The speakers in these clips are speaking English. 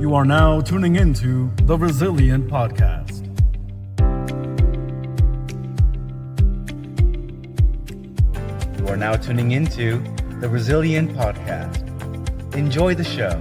You are now tuning into the Resilient Podcast. You are now tuning into the Resilient Podcast. Enjoy the show.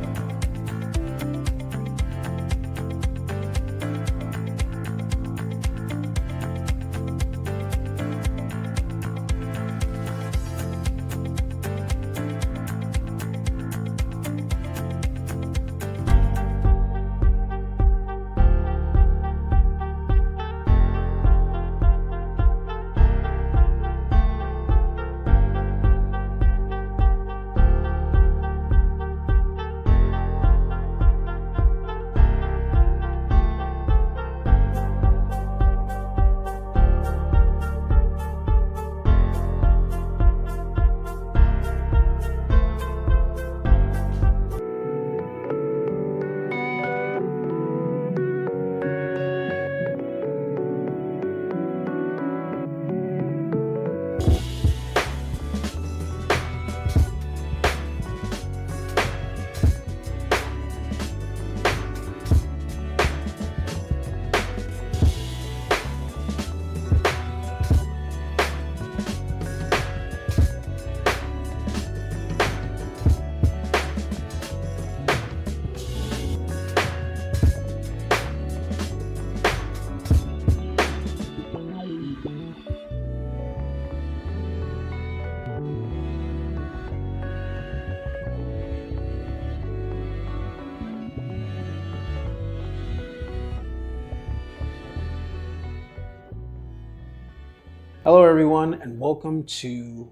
Hello, everyone, and welcome to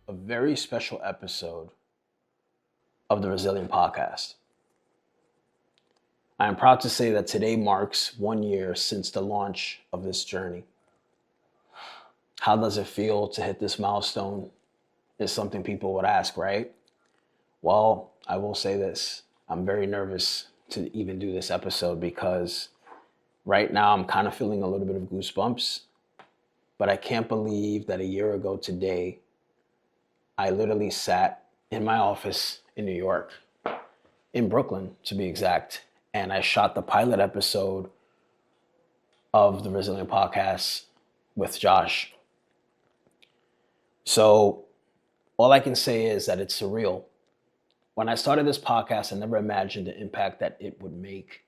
a very special episode of the Resilient Podcast. I am proud to say that today marks 1 year since the launch of this journey. How does it feel to hit this milestone is something people would ask, right? Well, I will say this. I'm very nervous to even do this episode because right now I'm kind of feeling a little bit of goosebumps. But I can't believe that a year ago today, I literally sat in my office in New York, in Brooklyn to be exact, and I shot the pilot episode of the Resilient Podcast with Josh. So all I can say is that it's surreal. When I started this podcast, I never imagined the impact that it would make,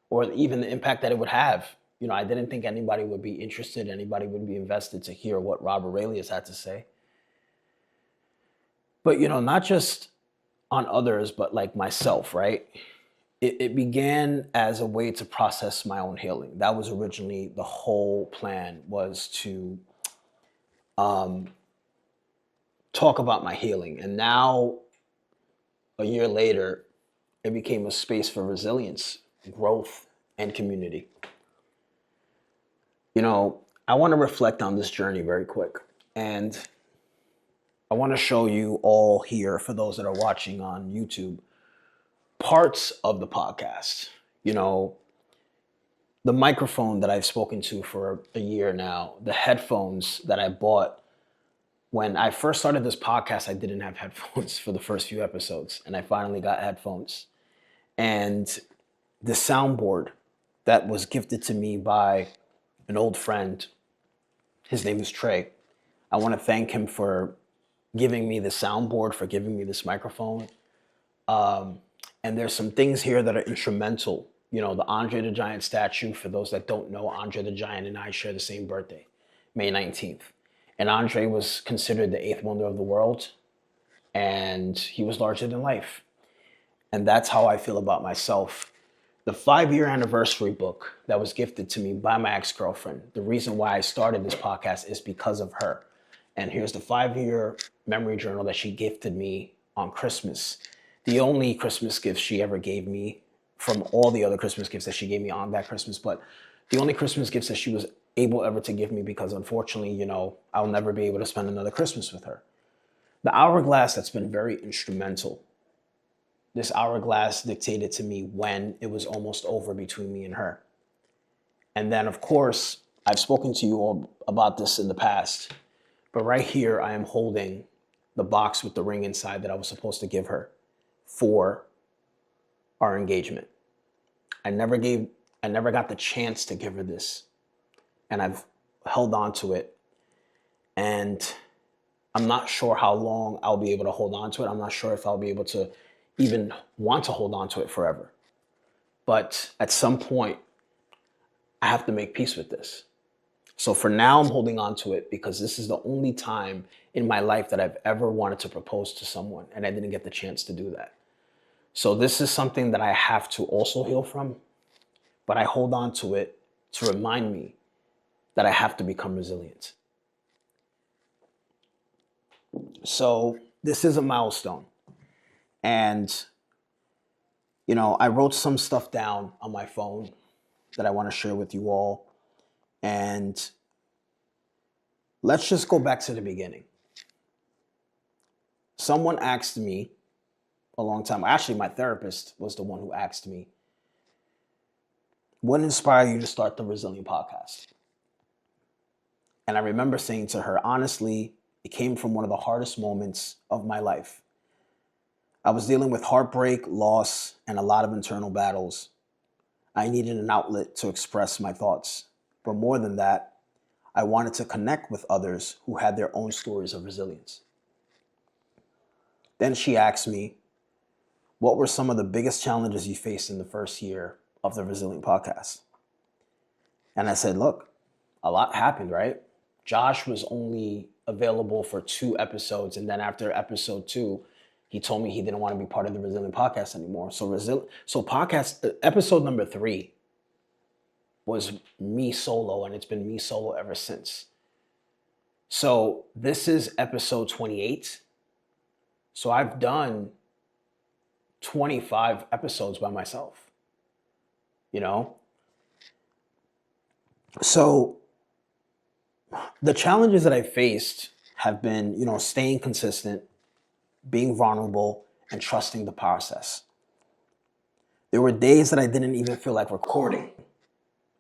or even the impact that it would have. You know, I didn't think anybody would be interested, anybody would be invested to hear what Rob Aurelius had to say. But, you know, not just on others, but like myself, right? It began as a way to process my own healing. That was originally the whole plan, was to talk about my healing. And now, a year later, it became a space for resilience, growth, and community. You know, I want to reflect on this journey very quick. And I want to show you all here, for those that are watching on YouTube, parts of the podcast. You know, the microphone that I've spoken to for a year now, the headphones that I bought. When I first started this podcast, I didn't have headphones for the first few episodes, and I finally got headphones. And the soundboard that was gifted to me by an old friend, his name is Trey. I want to thank him for giving me the soundboard, for giving me this microphone. And there's some things here that are instrumental. You know, the Andre the Giant statue, for those that don't know, Andre the Giant and I share the same birthday, May 19th. And Andre was considered the 8th wonder of the world, and he was larger than life. And that's how I feel about myself. The 5-year anniversary book that was gifted to me by my ex-girlfriend, the reason why I started this podcast is because of her. And here's the 5-year memory journal that she gifted me on Christmas. The only Christmas gift she ever gave me, from all the other Christmas gifts that she gave me on that Christmas, but the only Christmas gifts that she was able ever to give me, because unfortunately, you know, I'll never be able to spend another Christmas with her. The hourglass that's been very instrumental. This hourglass dictated to me when it was almost over between me and her. And then, of course, I've spoken to you all about this in the past, but right here I am holding the box with the ring inside that I was supposed to give her for our engagement. I never got the chance to give her this. And I've held on to it. And I'm not sure how long I'll be able to hold on to it. I'm not sure if I'll be able to even want to hold on to it forever. But at some point, I have to make peace with this. So for now, I'm holding on to it because this is the only time in my life that I've ever wanted to propose to someone, and I didn't get the chance to do that. So this is something that I have to also heal from, but I hold on to it to remind me that I have to become resilient. So this is a milestone. And, I wrote some stuff down on my phone that I want to share with you all. And let's just go back to the beginning. Someone asked me a long time, actually my therapist was the one who asked me, what inspired you to start the Resilient Podcast? And I remember saying to her, honestly, it came from one of the hardest moments of my life. I was dealing with heartbreak, loss, and a lot of internal battles. I needed an outlet to express my thoughts. But more than that, I wanted to connect with others who had their own stories of resilience. Then she asked me, what were some of the biggest challenges you faced in the first year of the Resilient Podcast? And I said, look, a lot happened, right? Josh was only available for 2 episodes. And then after episode 2, he told me he didn't want to be part of the Resilient Podcast anymore. So podcast episode number 3 was me solo, and it's been me solo ever since. So this is episode 28. So I've done 25 episodes by myself, So the challenges that I faced have been, staying consistent, being vulnerable, and trusting the process. There were days that I didn't even feel like recording.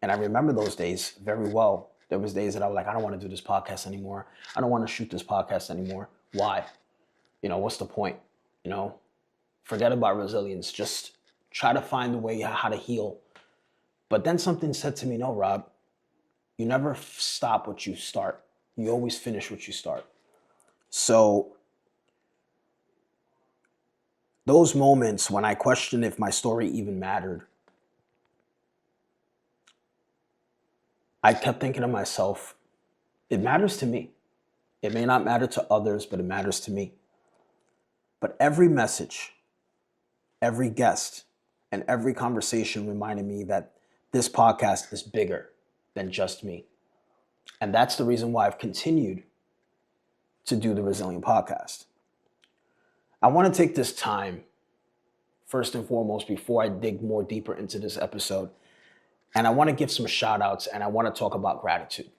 And I remember those days very well. There was days that I was like, I don't want to do this podcast anymore. I don't want to shoot this podcast anymore. Why? What's the point? Forget about resilience. Just try to find a way how to heal. But then something said to me, no, Rob, you never stop what you start. You always finish what you start. So those moments when I questioned if my story even mattered, I kept thinking to myself, it matters to me. It may not matter to others, but it matters to me. But every message, every guest, and every conversation reminded me that this podcast is bigger than just me. And that's the reason why I've continued to do the Resilient Podcast. I want to take this time, first and foremost, before I dig more deeper into this episode, and I want to give some shout outs, and I want to talk about gratitude.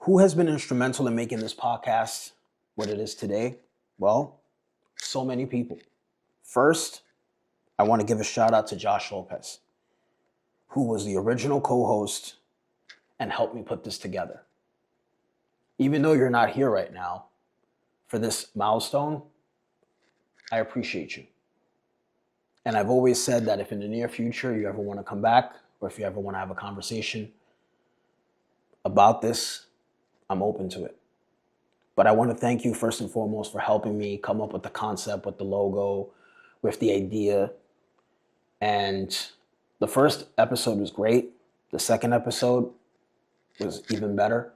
Who has been instrumental in making this podcast what it is today? Well, so many people. First, I want to give a shout out to Josh Lopez, who was the original co-host and helped me put this together. Even though you're not here right now for this milestone, I appreciate you. And I've always said that if in the near future you ever want to come back, or if you ever want to have a conversation about this, I'm open to it. But I want to thank you first and foremost for helping me come up with the concept, with the logo, with the idea. And the first episode was great. The second episode was even better.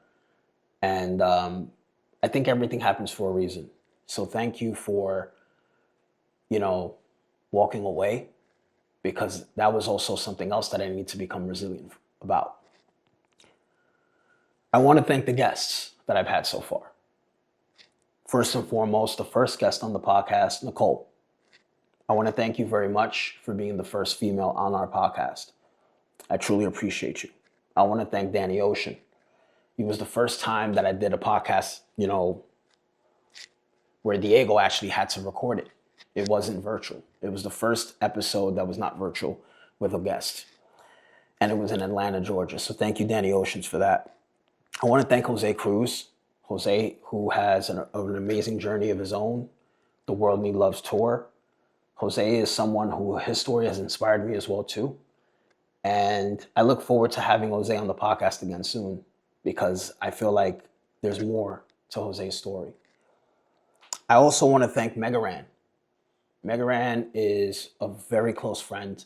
And I think everything happens for a reason. So thank you for, walking away, because that was also something else that I need to become resilient about. I want to thank the guests that I've had so far. First and foremost, the first guest on the podcast, Nicole. I want to thank you very much for being the first female on our podcast. I truly appreciate you. I want to thank Danny Ocean. It was the first time that I did a podcast, where Diego actually had to record it. It wasn't virtual. It was the first episode that was not virtual with a guest. And it was in Atlanta, Georgia. So thank you, Danny Oceans, for that. I want to thank Jose Cruz. Jose, who has an amazing journey of his own, the World Need Loves Tour. Jose is someone who his story has inspired me as well too. And I look forward to having Jose on the podcast again soon because I feel like there's more to Jose's story. I also want to thank Megaran. Megaran is a very close friend,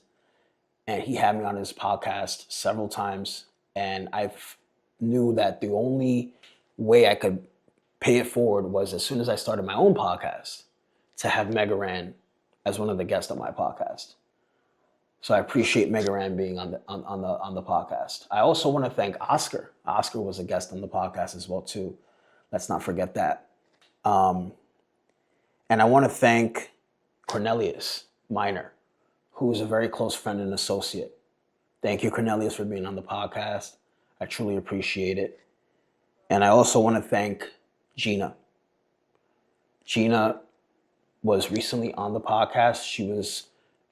and he had me on his podcast several times. And I knew that the only way I could pay it forward was as soon as I started my own podcast to have Megaran as one of the guests on my podcast. So I appreciate Megaran being on the podcast. I also want to thank Oscar. Oscar was a guest on the podcast as well too. Let's not forget that. And I want to thank Cornelius Minor, who is a very close friend and associate. Thank you, Cornelius, for being on the podcast. I truly appreciate it. And I also want to thank Gina. Gina was recently on the podcast. She was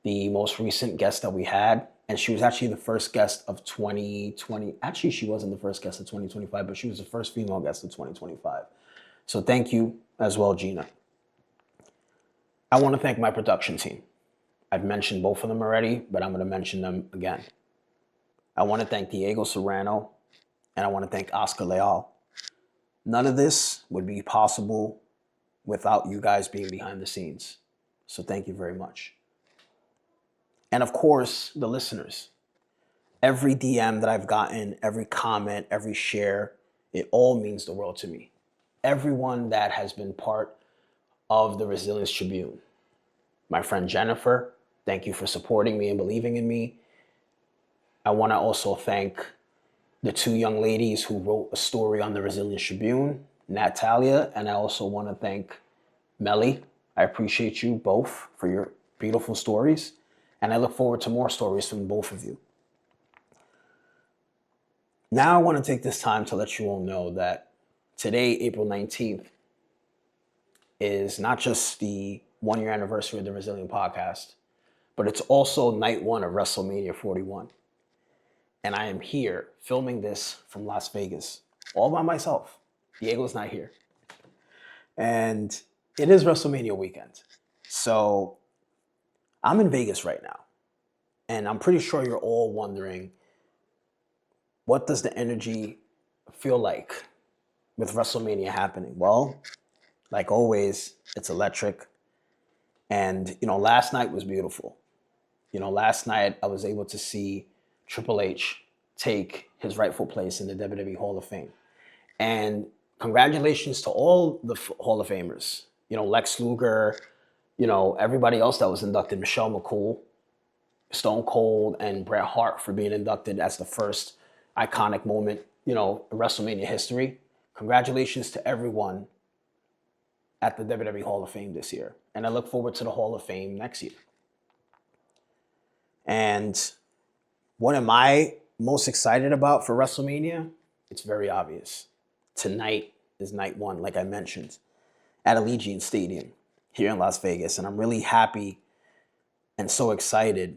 the most recent guest that we had, and she was actually the first guest of 2020. Actually, she wasn't the first guest of 2025, but she was the first female guest of 2025. So thank you as well, Gina. I want to thank my production team. I've mentioned both of them already, but I'm going to mention them again. I want to thank Diego Serrano, and I want to thank Oscar Leal. None of this would be possible without you guys being behind the scenes. So thank you very much. And of course, the listeners. Every DM that I've gotten, every comment, every share, it all means the world to me. Everyone that has been part of the Resilience Tribune. My friend Jennifer, thank you for supporting me and believing in me. I want to also thank the two young ladies who wrote a story on the Resilience Tribune, Natalia, and I also want to thank Melly. I appreciate you both for your beautiful stories, and I look forward to more stories from both of you. Now I want to take this time to let you all know that today, April 19th, is not just the 1-year anniversary of the Resilient Podcast, but it's also night one of WrestleMania 41. And I am here filming this from Las Vegas, all by myself. Diego's not here. And it is WrestleMania weekend. So I'm in Vegas right now. And I'm pretty sure you're all wondering, what does the energy feel like with WrestleMania happening? Well, like always, it's electric. And, last night was beautiful. Last night I was able to see Triple H take his rightful place in the WWE Hall of Fame. And congratulations to all the Hall of Famers. Lex Luger, everybody else that was inducted, Michelle McCool, Stone Cold, and Bret Hart for being inducted as the first iconic moment, in WrestleMania history. Congratulations to everyone at the WWE Hall of Fame this year. And I look forward to the Hall of Fame next year. And what am I most excited about for WrestleMania? It's very obvious. Tonight is night one, like I mentioned, at Allegiant Stadium here in Las Vegas. And I'm really happy and so excited.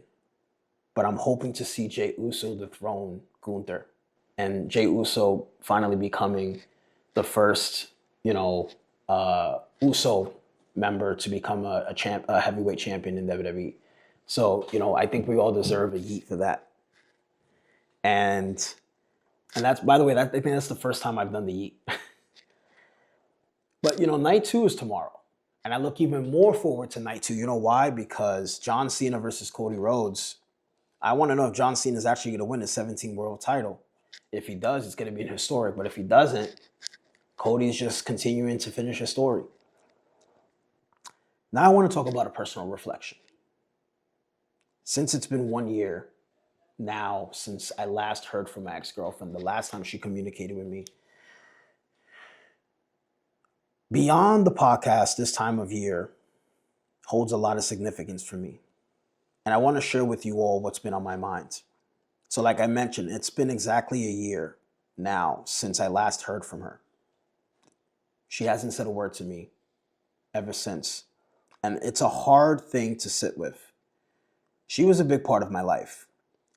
But I'm hoping to see Jey Uso dethrone Gunther. And Jey Uso finally becoming the first, Uso member to become a heavyweight champion in WWE. So, I think we all deserve a yeet for that. And that's, by the way, I think that's the first time I've done the yeet. But, night two is tomorrow. And I look even more forward to night two. You know why? Because John Cena versus Cody Rhodes. I want to know if John Cena is actually going to win the 17 world title. If he does, it's going to be historic. But if he doesn't, Cody's just continuing to finish his story. Now I want to talk about a personal reflection. Since it's been 1 year now since I last heard from my ex-girlfriend, the last time she communicated with me, beyond the podcast this time of year holds a lot of significance for me. And I want to share with you all what's been on my mind. So like I mentioned, it's been exactly a year now since I last heard from her. She hasn't said a word to me ever since. And it's a hard thing to sit with. She was a big part of my life.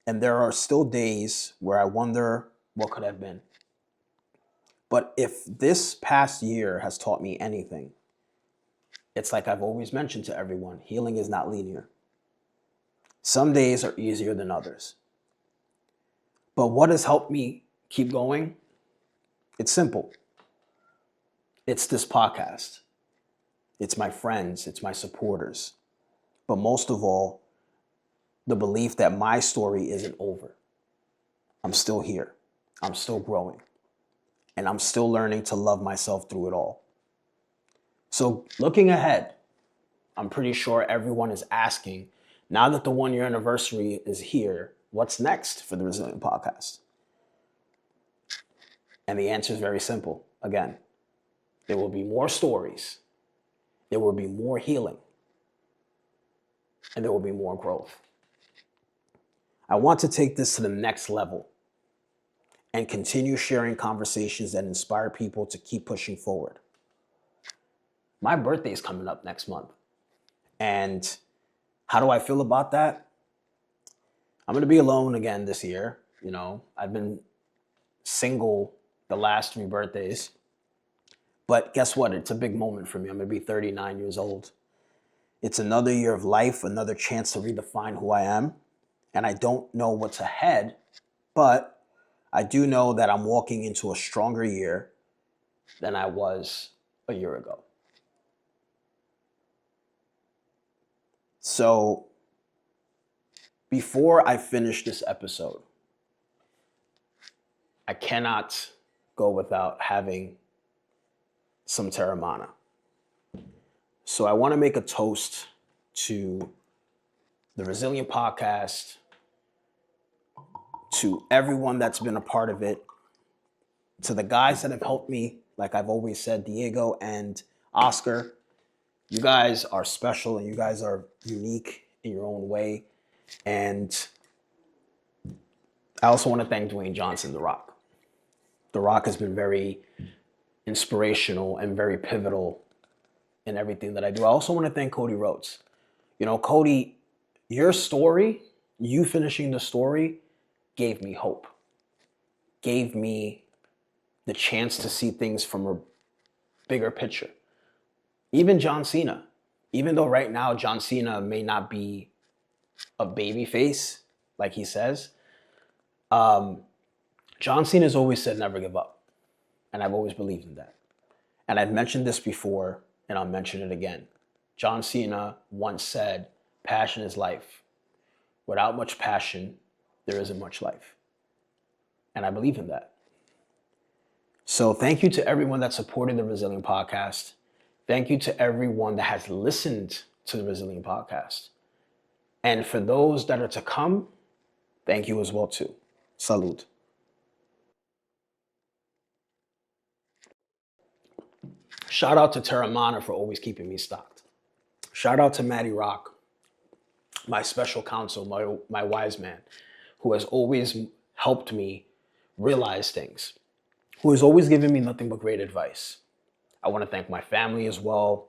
And there are still days where I wonder what could have been. But if this past year has taught me anything, It's like I've always mentioned to everyone, healing is not linear. Some days are easier than others. But what has helped me keep going? It's simple. It's this podcast. It's my friends. It's my supporters. But most of all, the belief that my story isn't over. I'm still here. I'm still growing. And I'm still learning to love myself through it all. So looking ahead, I'm pretty sure everyone is asking, now that the 1-year anniversary is here, what's next for the Resilient Podcast? And the answer is very simple. Again, there will be more stories. There will be more healing. And there will be more growth. I want to take this to the next level and continue sharing conversations that inspire people to keep pushing forward. My birthday is coming up next month. And how do I feel about that? I'm going to be alone again this year. You know, I've been single the last 3 birthdays. But guess what? It's a big moment for me. I'm going to be 39 years old. It's another year of life, another chance to redefine who I am. And I don't know what's ahead, but I do know that I'm walking into a stronger year than I was a year ago. So before I finish this episode, I cannot go without having some Terramana. So I want to make a toast to the Resilient Podcast, to everyone that's been a part of it, to the guys that have helped me, like I've always said, Diego and Oscar. You guys are special and you guys are unique in your own way. And I also want to thank Dwayne Johnson, The Rock. The Rock has been very inspirational and very pivotal in everything that I do. I also want to thank Cody Rhodes. You know, Cody, your story, you finishing the story, gave me hope, gave me the chance to see things from a bigger picture. Even John Cena, even though right now John Cena may not be a baby face, like he says, John Cena's always said never give up. And I've always believed in that. And I've mentioned this before, and I'll mention it again. John Cena once said, passion is life. Without much passion, there isn't much life. And I believe in that. So thank you to everyone that supported the Resilient Podcast. Thank you to everyone that has listened to the Resilient Podcast. And for those that are to come, thank you as well too. Salud. Shout out to Terramana for always keeping me stocked. Shout out to Matty Rock, my special counsel, my wise man, who has always helped me realize things, who has always given me nothing but great advice. I want to thank my family as well.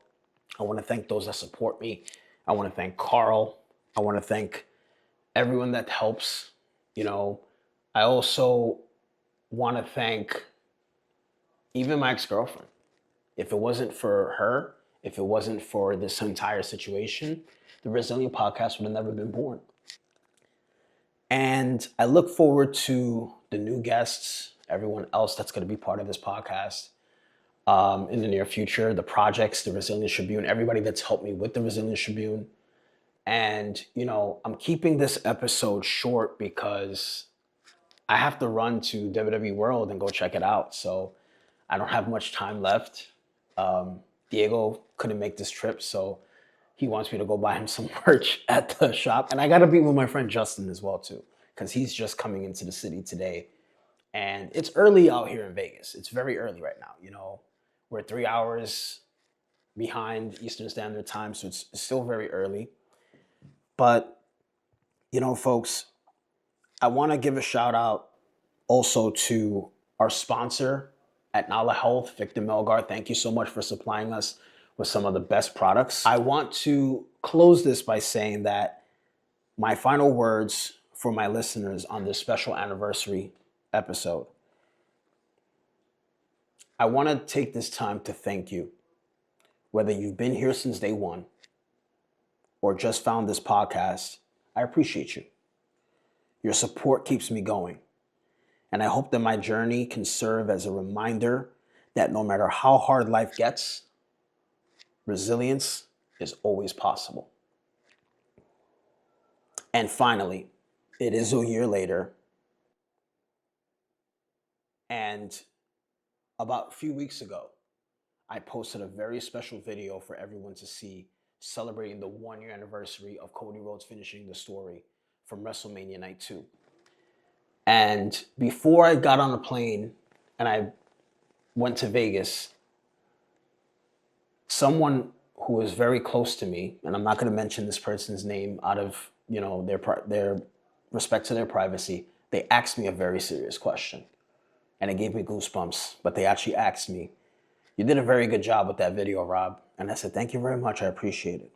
I want to thank those that support me. I want to thank Carl. I want to thank everyone that helps. You know, I also want to thank even my ex-girlfriend. If it wasn't for her, if it wasn't for this entire situation, the Resilient Podcast would have never been born. And I look forward to the new guests, everyone else that's going to be part of this podcast in the near future, the projects, the Resilient Tribune, everybody that's helped me with the Resilient Tribune. And, you know, I'm keeping this episode short because I have to run to WWE World and go check it out. So I don't have much time left. Diego couldn't make this trip, so he wants me to go buy him some merch at the shop. And I got to be with my friend Justin as well, too, because he's just coming into the city today. And it's early out here in Vegas. It's very early right now. You know, we're 3 hours behind Eastern Standard Time, so it's still very early. But, you know, folks, I want to give a shout out also to our sponsor at Nala Health, Victor Melgar. Thank you so much for supplying us with some of the best products. I want to close this by saying that my final words for my listeners on this special anniversary episode. I want to take this time to thank you Whether you've been here since day one or just found this podcast, I appreciate you. Your support keeps me going. And I hope that my journey can serve as a reminder that no matter how hard life gets, resilience is always possible. And finally, it is a year later, and about a few weeks ago, I posted a very special video for everyone to see, celebrating the 1-year anniversary of Cody Rhodes finishing the story from WrestleMania Night 2. And before I got on a plane and I went to Vegas, someone who was very close to me, and I'm not going to mention this person's name out of their respect to their privacy, they asked me a very serious question. And it gave me goosebumps, but they actually asked me, "You did a very good job with that video, Rob." And I said, "Thank you very much, I appreciate it."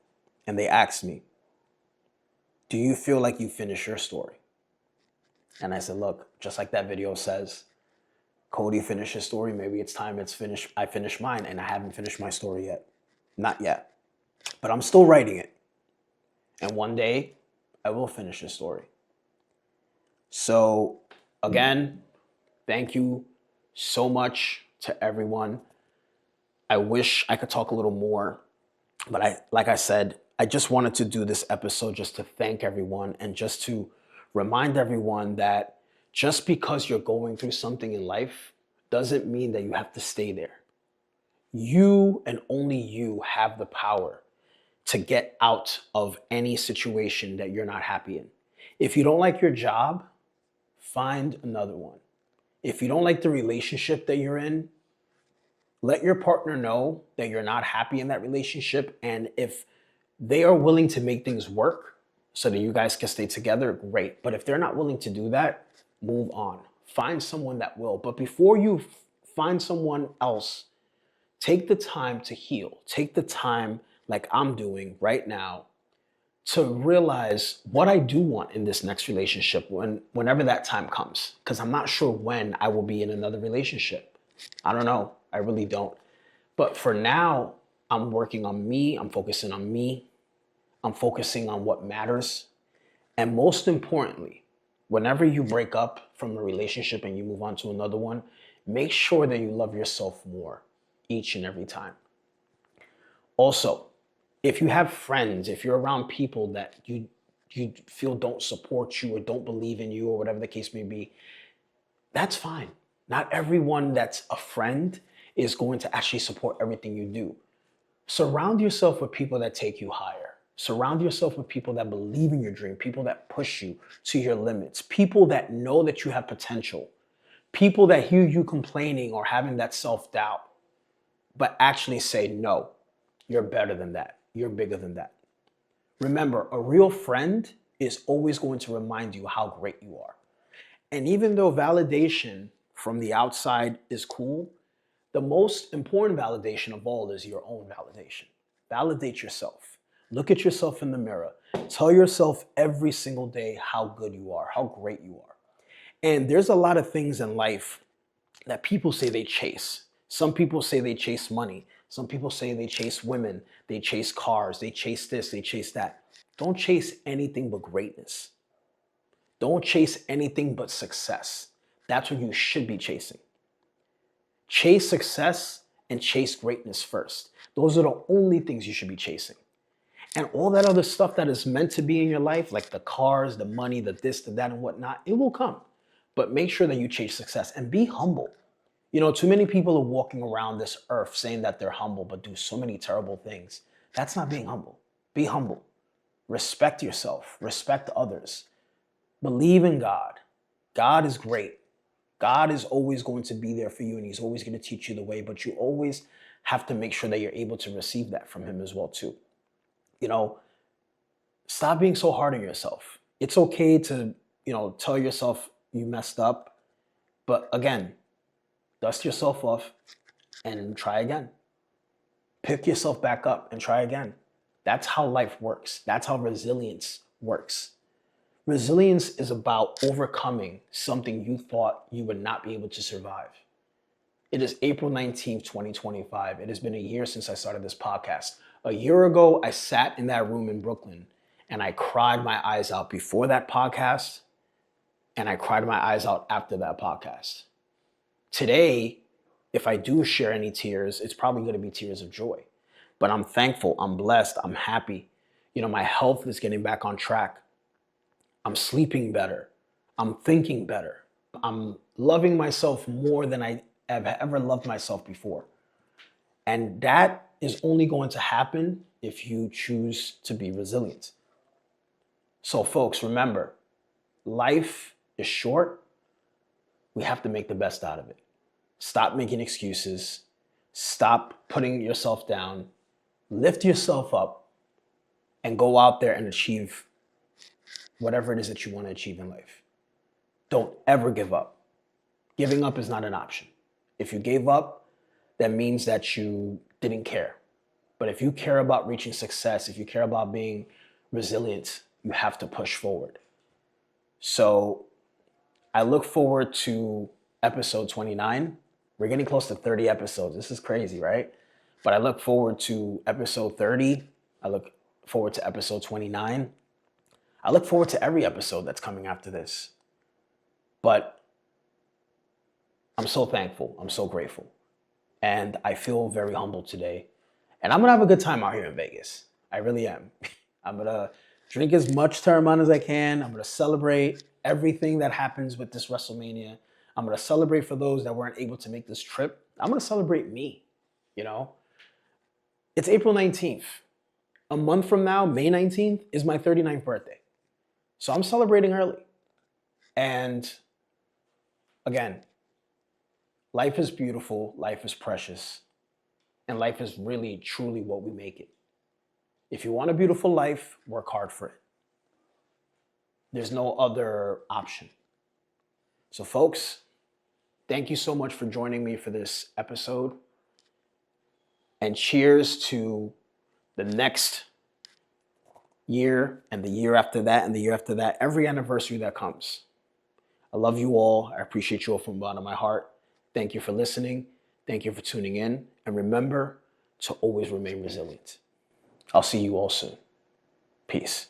And they asked me, "Do you feel like you finished your story?" And I said, "Look, just like that video says, Cody finished his story. Maybe it's time I finish mine, and I haven't finished my story yet. Not yet. But I'm still writing it. And one day, I will finish the story." So, again, thank you so much to everyone. I wish I could talk a little more, but like I said, I just wanted to do this episode just to thank everyone and just to remind everyone that just because you're going through something in life doesn't mean that you have to stay there. You and only you have the power to get out of any situation that you're not happy in. If you don't like your job, find another one. If you don't like the relationship that you're in, let your partner know that you're not happy in that relationship. And if they are willing to make things work so that you guys can stay together, great. But if they're not willing to do that, move on. Find someone that will. But before you find someone else, take the time to heal. Take the time, like I'm doing right now, to realize what I do want in this next relationship whenever that time comes. Because I'm not sure when I will be in another relationship. I don't know. I really don't. But for now, I'm working on me. I'm focusing on me. I'm focusing on what matters. And most importantly, whenever you break up from a relationship and you move on to another one, make sure that you love yourself more each and every time. Also, if you have friends, if you're around people that you feel don't support you or don't believe in you or whatever the case may be, that's fine. Not everyone that's a friend is going to actually support everything you do. Surround yourself with people that take you higher. Surround yourself with people that believe in your dream, people that push you to your limits, people that know that you have potential, people that hear you complaining or having that self-doubt, but actually say, "No, you're better than that. You're bigger than that." Remember, a real friend is always going to remind you how great you are. And even though validation from the outside is cool, the most important validation of all is your own validation. Validate yourself. Look at yourself in the mirror. Tell yourself every single day how good you are, how great you are. And there's a lot of things in life that people say they chase. Some people say they chase money. Some people say they chase women. They chase cars. They chase this. They chase that. Don't chase anything but greatness. Don't chase anything but success. That's what you should be chasing. Chase success and chase greatness first. Those are the only things you should be chasing. And all that other stuff that is meant to be in your life, like the cars, the money, the this, the that, and whatnot, it will come. But make sure that you chase success and be humble. You know, too many people are walking around this earth saying that they're humble, but do so many terrible things. That's not being humble. Be humble. Respect yourself. Respect others. Believe in God. God is great. God is always going to be there for you, and he's always going to teach you the way, but you always have to make sure that you're able to receive that from him as well too. You know, stop being so hard on yourself. It's okay to, tell yourself you messed up, but again, dust yourself off and try again. Pick yourself back up and try again. That's how life works. That's how resilience works. Resilience is about overcoming something you thought you would not be able to survive. It is April 19th, 2025. It has been a year since I started this podcast. A year ago, I sat in that room in Brooklyn and I cried my eyes out before that podcast, and I cried my eyes out after that podcast. Today, if I do share any tears, it's probably going to be tears of joy. But I'm thankful, I'm blessed, I'm happy. My health is getting back on track. I'm sleeping better. I'm thinking better. I'm loving myself more than I have ever loved myself before. And that is only going to happen if you choose to be resilient. So folks, remember, life is short. We have to make the best out of it. Stop making excuses. Stop putting yourself down. Lift yourself up and go out there and achieve whatever it is that you want to achieve in life. Don't ever give up. Giving up is not an option. If you gave up, that means that you didn't care. But if you care about reaching success, if you care about being resilient, you have to push forward. So I look forward to episode 29. We're getting close to 30 episodes. This is crazy, right? But I look forward to episode 30. I look forward to episode 29. I look forward to every episode that's coming after this. But I'm so thankful. I'm so grateful. And I feel very humbled today. And I'm going to have a good time out here in Vegas. I really am. I'm going to drink as much Terramon as I can. I'm going to celebrate everything that happens with this WrestleMania. I'm going to celebrate for those that weren't able to make this trip. I'm going to celebrate me, It's April 19th. A month from now, May 19th, is my 39th birthday. So I'm celebrating early. And again, life is beautiful, life is precious, and life is really, truly what we make it. If you want a beautiful life, work hard for it. There's no other option. So folks, thank you so much for joining me for this episode. And cheers to the next year and the year after that and the year after that, every anniversary that comes. I love you all. I appreciate you all from the bottom of my heart. Thank you for listening. Thank you for tuning in. And remember to always remain resilient. I'll see you all soon. Peace.